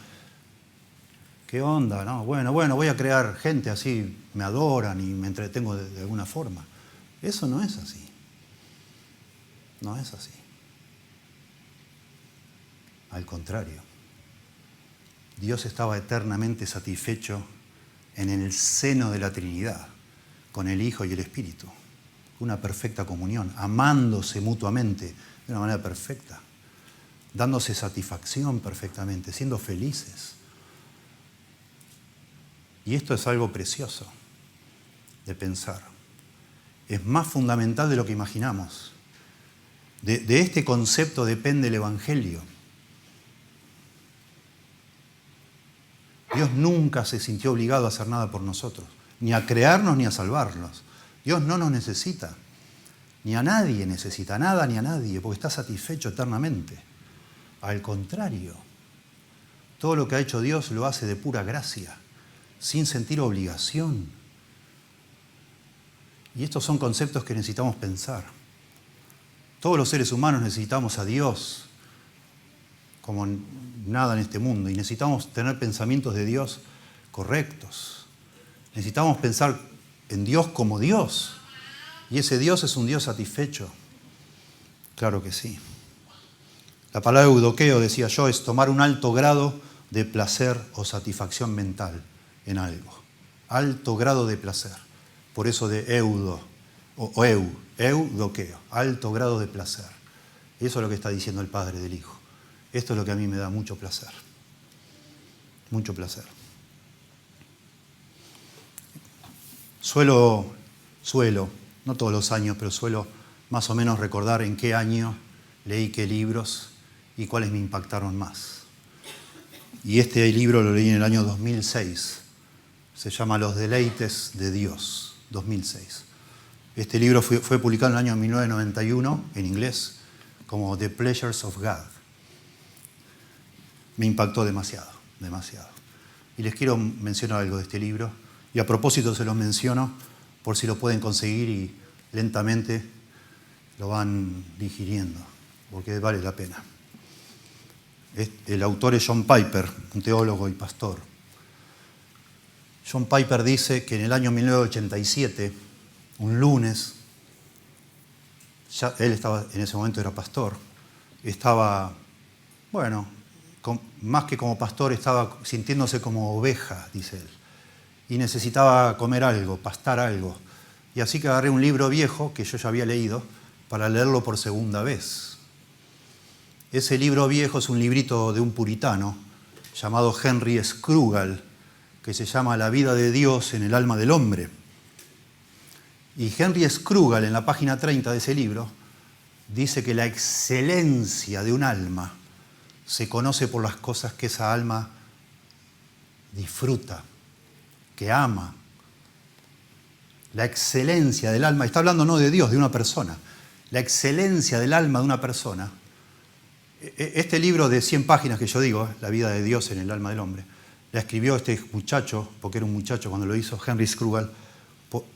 ¿Qué onda? No, bueno, voy a crear gente así, me adoran y me entretengo de alguna forma. Eso no es así. No es así. Al contrario. Dios estaba eternamente satisfecho en el seno de la Trinidad, con el Hijo y el Espíritu. Una perfecta comunión, amándose mutuamente de una manera perfecta, dándose satisfacción perfectamente, siendo felices. Y esto es algo precioso de pensar. Es más fundamental de lo que imaginamos. De este concepto depende el Evangelio. Dios nunca se sintió obligado a hacer nada por nosotros, ni a crearnos ni a salvarnos. Dios no nos necesita, ni a nadie necesita, nada ni a nadie, porque está satisfecho eternamente. Al contrario, todo lo que ha hecho Dios lo hace de pura gracia, sin sentir obligación. Y estos son conceptos que necesitamos pensar. Todos los seres humanos necesitamos a Dios como nada en este mundo, y necesitamos tener pensamientos de Dios correctos. Necesitamos pensar en Dios como Dios, y ese Dios es un Dios satisfecho. Claro que sí. La palabra eudoqueo, decía yo, es tomar un alto grado de placer o satisfacción mental en algo. Alto grado de placer. Por eso de eudo, o eudoqueo, alto grado de placer. Eso es lo que está diciendo el Padre del Hijo. Esto es lo que a mí me da mucho placer. Mucho placer. Suelo, no todos los años, pero suelo más o menos recordar en qué año leí qué libros y cuáles me impactaron más. Y este libro lo leí en el año 2006. Se llama Los deleites de Dios, 2006. Este libro fue publicado en el año 1991 en inglés como The Pleasures of God. Me impactó demasiado, demasiado. Y les quiero mencionar algo de este libro. Y a propósito se los menciono por si lo pueden conseguir y lentamente lo van digiriendo, porque vale la pena. El autor es John Piper, un teólogo y pastor. John Piper dice que en el año 1987, un lunes, él estaba, en ese momento era pastor, estaba, bueno, más que como pastor, estaba sintiéndose como oveja, dice él, y necesitaba comer algo, pastar algo. Y así que agarré un libro viejo que yo ya había leído para leerlo por segunda vez. Ese libro viejo es un librito de un puritano llamado Henry Scrugall, que se llama La vida de Dios en el alma del hombre. Y Henry Scrugall, en la página 30 de ese libro, dice que la excelencia de un alma se conoce por las cosas que esa alma disfruta, que ama. La excelencia del alma, está hablando no de Dios, de una persona. La excelencia del alma de una persona. Este libro de 100 páginas que yo digo, La vida de Dios en el alma del hombre, la escribió este muchacho, porque era un muchacho cuando lo hizo, Henry Scrugall,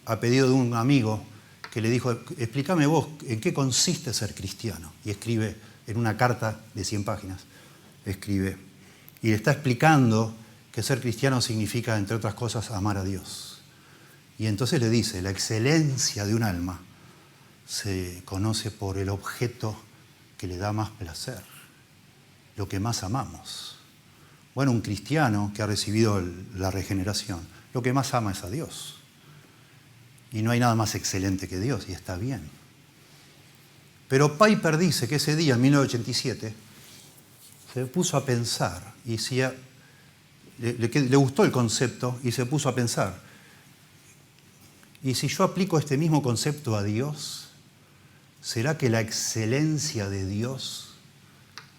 a pedido de un amigo que le dijo, explícame vos en qué consiste ser cristiano. Y escribe en una carta de 100 páginas, escribe, y le está explicando que ser cristiano significa, entre otras cosas, amar a Dios. Y entonces le dice, la excelencia de un alma se conoce por el objeto que le da más placer, lo que más amamos. Bueno, un cristiano que ha recibido la regeneración, lo que más ama es a Dios. Y no hay nada más excelente que Dios, y está bien. Pero Piper dice que ese día, en 1987, se puso a pensar, y le gustó el concepto, y se puso a pensar, ¿y si yo aplico este mismo concepto a Dios, será que la excelencia de Dios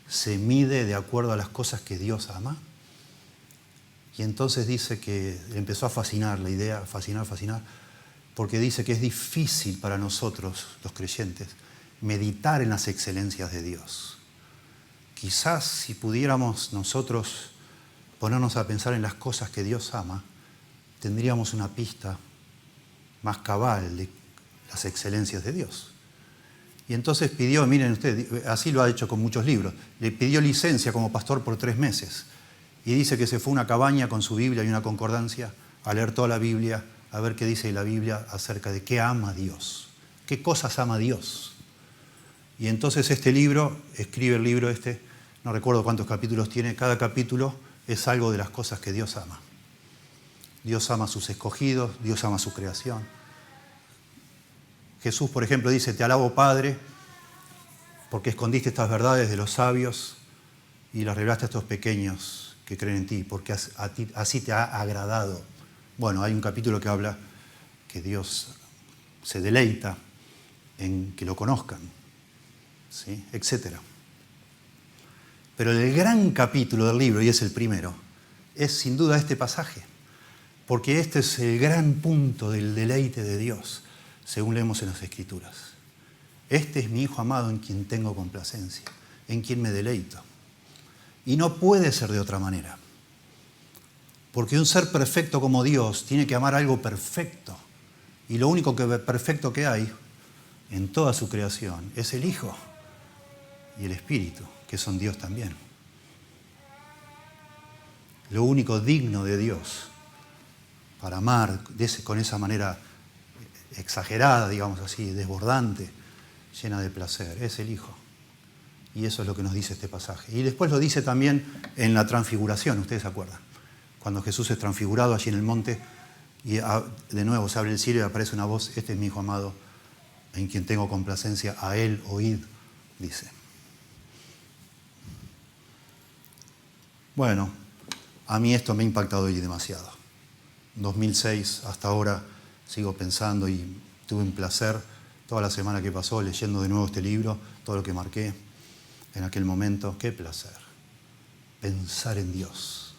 se mide de acuerdo a las cosas que Dios ama? Y entonces dice que le empezó a fascinar la idea, fascinar, porque dice que es difícil para nosotros, los creyentes, meditar en las excelencias de Dios. Quizás si pudiéramos nosotros ponernos a pensar en las cosas que Dios ama, tendríamos una pista más cabal de las excelencias de Dios. Y entonces pidió, miren ustedes, así lo ha hecho con muchos libros, le pidió licencia como pastor por 3 meses. Y dice que se fue a una cabaña con su Biblia y una concordancia a leer toda la Biblia, a ver qué dice la Biblia acerca de qué ama Dios, qué cosas ama Dios. Y entonces este libro, escribe el libro este, no recuerdo cuántos capítulos tiene, cada capítulo es algo de las cosas que Dios ama. Dios ama a sus escogidos, Dios ama a su creación. Jesús, por ejemplo, dice, te alabo, Padre, porque escondiste estas verdades de los sabios y las revelaste a estos pequeños que creen en ti, porque así te ha agradado. Bueno, hay un capítulo que habla que Dios se deleita en que lo conozcan. ¿sí? Etc. Pero el gran capítulo del libro, y es el primero, es sin duda este pasaje, porque este es el gran punto del deleite de Dios, según leemos en las Escrituras. Este es mi Hijo amado en quien tengo complacencia, en quien me deleito. Y no puede ser de otra manera. Porque un ser perfecto como Dios tiene que amar algo perfecto. Y lo único perfecto que hay en toda su creación es el Hijo y el Espíritu, que son Dios también. Lo único digno de Dios para amar con esa manera exagerada, digamos así, desbordante, llena de placer, es el Hijo. Y eso es lo que nos dice este pasaje. Y después lo dice también en la transfiguración, ustedes se acuerdan. Cuando Jesús es transfigurado allí en el monte y de nuevo se abre el cielo y aparece una voz, este es mi Hijo amado, en quien tengo complacencia, a él oíd, dice. Bueno, a mí esto me ha impactado hoy demasiado. 2006 hasta ahora sigo pensando y tuve un placer toda la semana que pasó leyendo de nuevo este libro, todo lo que marqué en aquel momento. ¡Qué placer! Pensar en Dios,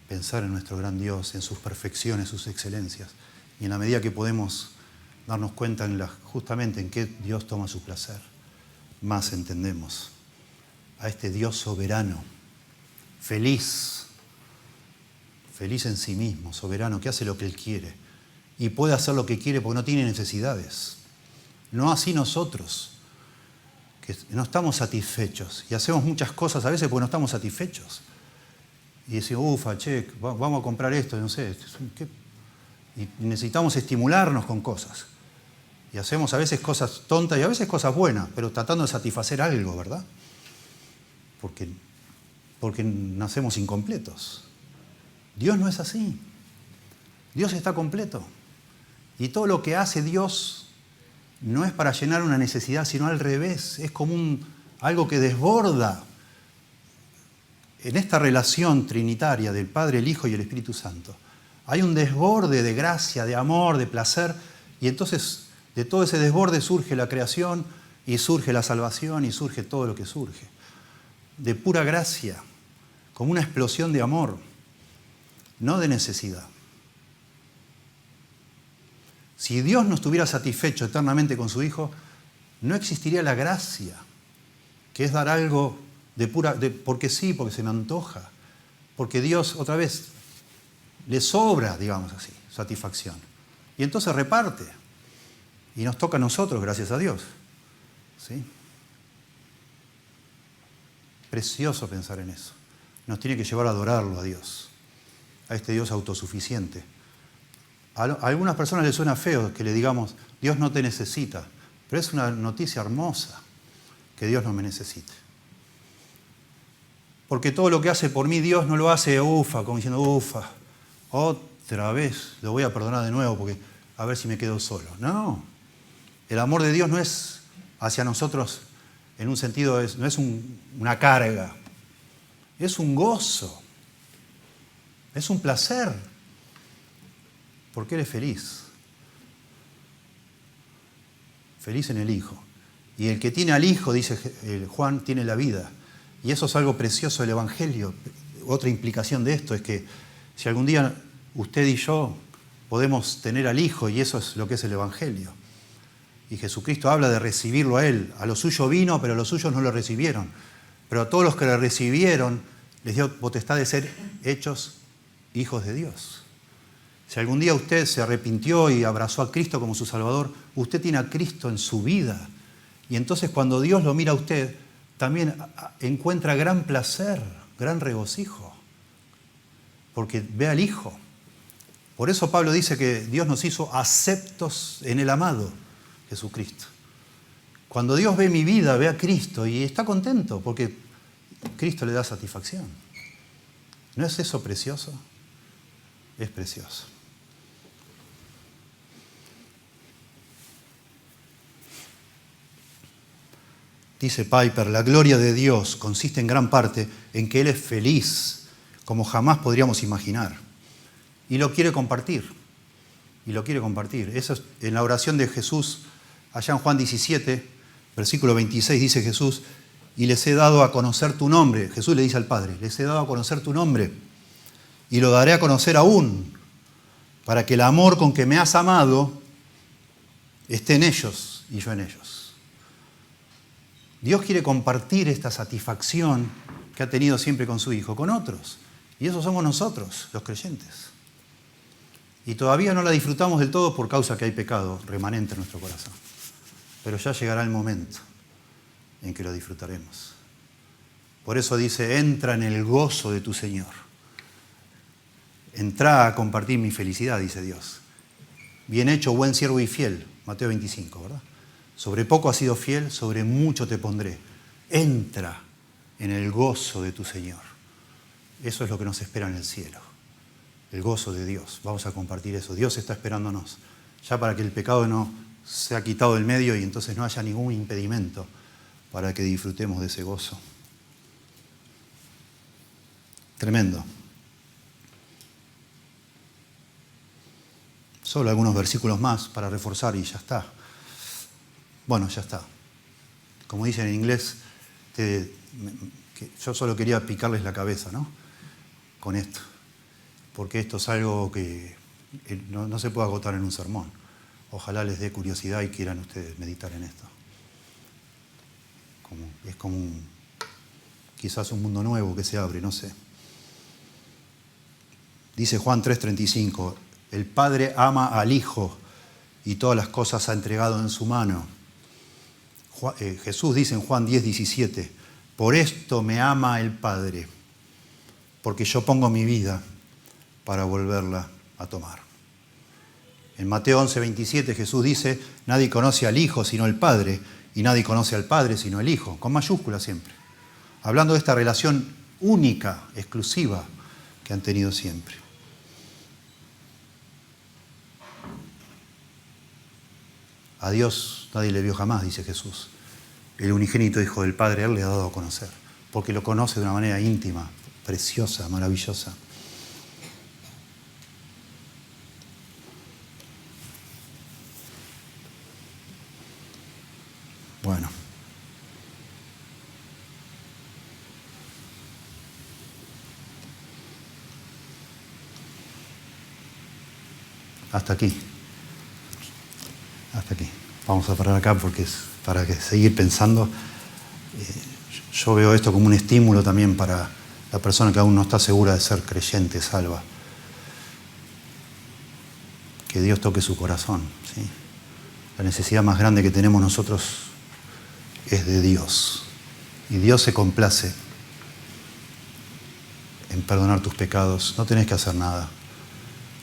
pensar en nuestro gran Dios, en sus perfecciones, sus excelencias. Y en la medida que podemos darnos cuenta justamente en qué Dios toma su placer, más entendemos a este Dios soberano, feliz en sí mismo, soberano, que hace lo que Él quiere. Y puede hacer lo que quiere porque no tiene necesidades. No así nosotros, que no estamos satisfechos. Y hacemos muchas cosas a veces porque no estamos satisfechos. Y decimos, vamos a comprar esto, no sé. Y necesitamos estimularnos con cosas. Y hacemos a veces cosas tontas y a veces cosas buenas, pero tratando de satisfacer algo, ¿verdad? Porque nacemos incompletos. Dios no es así. Dios está completo. Y todo lo que hace Dios no es para llenar una necesidad, sino al revés. Es como algo que desborda. En esta relación trinitaria del Padre, el Hijo y el Espíritu Santo, hay un desborde de gracia, de amor, de placer. Y entonces de todo ese desborde surge la creación y surge la salvación y surge todo lo que surge. De pura gracia, como una explosión de amor. No de necesidad. Si Dios no estuviera satisfecho eternamente con su Hijo, no existiría la gracia, que es dar algo porque sí, porque se me antoja, porque Dios, otra vez, le sobra, digamos así, satisfacción. Y entonces reparte. Y nos toca a nosotros, gracias a Dios. ¿Sí? Precioso pensar en eso. Nos tiene que llevar a adorarlo a Dios. A este Dios autosuficiente. A algunas personas les suena feo que le digamos, Dios no te necesita, pero es una noticia hermosa que Dios no me necesite. Porque todo lo que hace por mí Dios no lo hace como diciendo, otra vez lo voy a perdonar de nuevo porque a ver si me quedo solo. No, el amor de Dios no es hacia nosotros en un sentido, no es una carga, es un gozo. Es un placer, porque Él es feliz. Feliz en el Hijo. Y el que tiene al Hijo, dice Juan, tiene la vida. Y eso es algo precioso del Evangelio. Otra implicación de esto es que si algún día usted y yo podemos tener al Hijo, y eso es lo que es el Evangelio. Y Jesucristo habla de recibirlo a Él. A los suyos vino, pero a los suyos no lo recibieron. Pero a todos los que lo recibieron, les dio potestad de ser hechos hijos de Dios. Si algún día usted se arrepintió y abrazó a Cristo como su Salvador, usted tiene a Cristo en su vida. Y entonces cuando Dios lo mira a usted, también encuentra gran placer, gran regocijo, porque ve al Hijo. Por eso Pablo dice que Dios nos hizo aceptos en el amado Jesucristo. Cuando Dios ve mi vida, ve a Cristo y está contento, porque Cristo le da satisfacción. ¿No es eso precioso? Es precioso. Dice Piper, la gloria de Dios consiste en gran parte en que Él es feliz, como jamás podríamos imaginar. Y lo quiere compartir. Y lo quiere compartir. Eso es en la oración de Jesús, allá en Juan 17, Versículo 26 dice Jesús, y les he dado a conocer tu nombre. Jesús le dice al Padre, les he dado a conocer tu nombre y lo daré a conocer aún, para que el amor con que me has amado esté en ellos y yo en ellos. Dios quiere compartir esta satisfacción que ha tenido siempre con su Hijo, con otros. Y eso somos nosotros, los creyentes. Y todavía no la disfrutamos del todo por causa que hay pecado remanente en nuestro corazón. Pero ya llegará el momento en que lo disfrutaremos. Por eso dice, entra en el gozo de tu Señor. Entra a compartir mi felicidad, dice Dios. Bien hecho, buen siervo y fiel. Mateo 25, ¿verdad? Sobre poco has sido fiel, sobre mucho te pondré. Entra en el gozo de tu Señor. Eso es lo que nos espera en el cielo. El gozo de Dios. Vamos a compartir eso. Dios está esperándonos. Ya para que el pecado no se ha quitado del medio y entonces no haya ningún impedimento para que disfrutemos de ese gozo. Tremendo. Solo algunos versículos más para reforzar y ya está. Bueno, ya está. Como dicen en inglés, yo solo quería picarles la cabeza, ¿no? Con esto. Porque esto es algo que no se puede agotar en un sermón. Ojalá les dé curiosidad y quieran ustedes meditar en esto. Es como quizás un mundo nuevo que se abre, no sé. Dice Juan 3:35, el Padre ama al Hijo y todas las cosas ha entregado en su mano. Jesús dice en Juan 10:17, por esto me ama el Padre, porque yo pongo mi vida para volverla a tomar. En Mateo 11:27 Jesús dice, nadie conoce al Hijo sino el Padre, y nadie conoce al Padre sino el Hijo, con mayúscula siempre. Hablando de esta relación única, exclusiva, que han tenido siempre. A Dios nadie le vio jamás, dice Jesús. El unigénito Hijo del Padre, Él le ha dado a conocer, porque lo conoce de una manera íntima, preciosa, maravillosa. Bueno. Hasta aquí. Hasta aquí. Vamos a parar acá porque es para seguir pensando. Yo veo esto como un estímulo también para la persona que aún no está segura de ser creyente, salva. Que Dios toque su corazón, ¿sí? La necesidad más grande que tenemos nosotros es de Dios. Y Dios se complace en perdonar tus pecados. No tenés que hacer nada.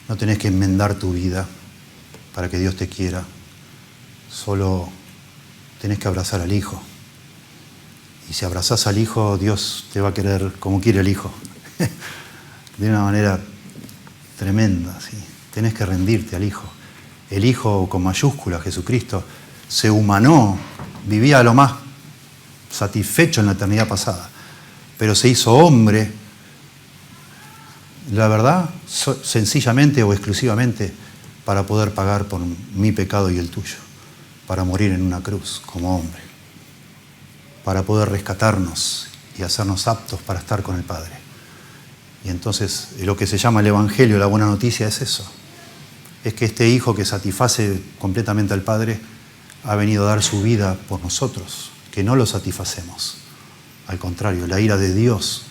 No tenés que enmendar tu vida para que Dios te quiera. Solo tenés que abrazar al Hijo. Y si abrazás al Hijo, Dios te va a querer como quiere el Hijo. De una manera tremenda, ¿sí? Tenés que rendirte al Hijo. El Hijo con mayúscula, Jesucristo, se humanó, vivía lo más satisfecho en la eternidad pasada, pero se hizo hombre, la verdad, sencillamente o exclusivamente para poder pagar por mi pecado y el tuyo, para morir en una cruz como hombre, para poder rescatarnos y hacernos aptos para estar con el Padre. Y entonces lo que se llama el Evangelio, la buena noticia es eso, es que este Hijo que satisface completamente al Padre ha venido a dar su vida por nosotros, que no lo satisfacemos. Al contrario, la ira de Dios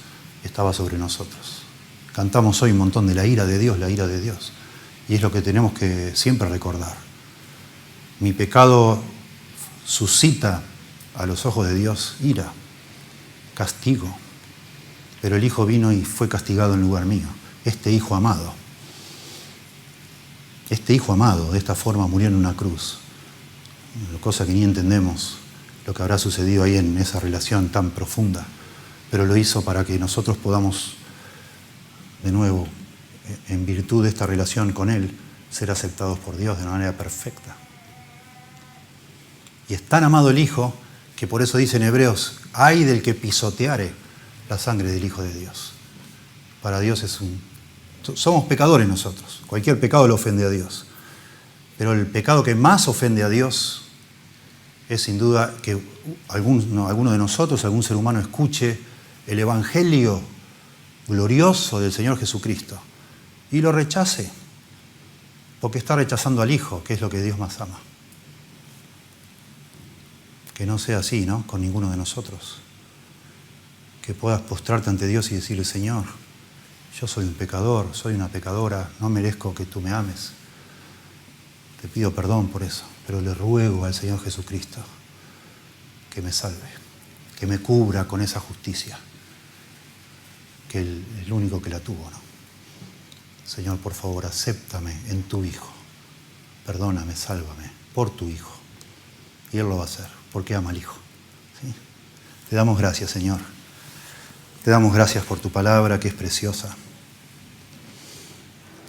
estaba sobre nosotros. Cantamos hoy un montón de la ira de Dios, la ira de Dios. Y es lo que tenemos que siempre recordar. Mi pecado suscita a los ojos de Dios ira, castigo. Pero el Hijo vino y fue castigado en lugar mío. Este Hijo amado. Este Hijo amado, de esta forma, murió en una cruz. Cosa que ni entendemos lo que habrá sucedido ahí en esa relación tan profunda. Pero lo hizo para que nosotros podamos, de nuevo, en virtud de esta relación con Él, ser aceptados por Dios de una manera perfecta. Y es tan amado el Hijo que por eso dice en Hebreos, ay del que pisoteare la sangre del Hijo de Dios. Para Dios somos pecadores nosotros. Cualquier pecado le ofende a Dios. Pero el pecado que más ofende a Dios es sin duda que alguno de nosotros, algún ser humano, escuche el Evangelio glorioso del Señor Jesucristo y lo rechace, porque está rechazando al Hijo, que es lo que Dios más ama. Que no sea así, ¿no?, con ninguno de nosotros. Que puedas postrarte ante Dios y decirle: Señor, yo soy un pecador, soy una pecadora, no merezco que tú me ames. Te pido perdón por eso, pero le ruego al Señor Jesucristo que me salve, que me cubra con esa justicia, que Él es el único que la tuvo, ¿no? Señor, por favor, acéptame en tu Hijo. Perdóname, sálvame por tu Hijo. Y Él lo va a hacer, porque ama al Hijo. ¿Sí? Te damos gracias, Señor. Te damos gracias por tu palabra, que es preciosa.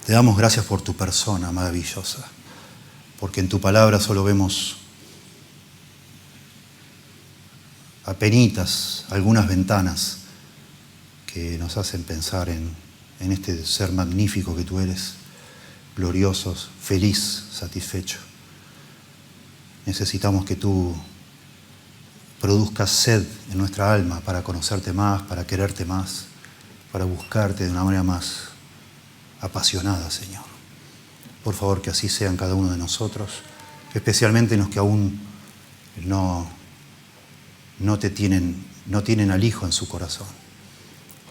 Te damos gracias por tu persona maravillosa, porque en tu palabra solo vemos apenitas algunas ventanas que nos hacen pensar en este ser magnífico que tú eres, glorioso, feliz, satisfecho. Necesitamos que tú produzcas sed en nuestra alma para conocerte más, para quererte más, para buscarte de una manera más apasionada, Señor. Por favor, que así sea en cada uno de nosotros, especialmente en los que aún no tienen al Hijo en su corazón.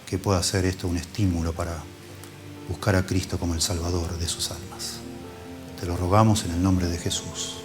Que pueda ser esto un estímulo para buscar a Cristo como el Salvador de sus almas. Te lo rogamos en el nombre de Jesús.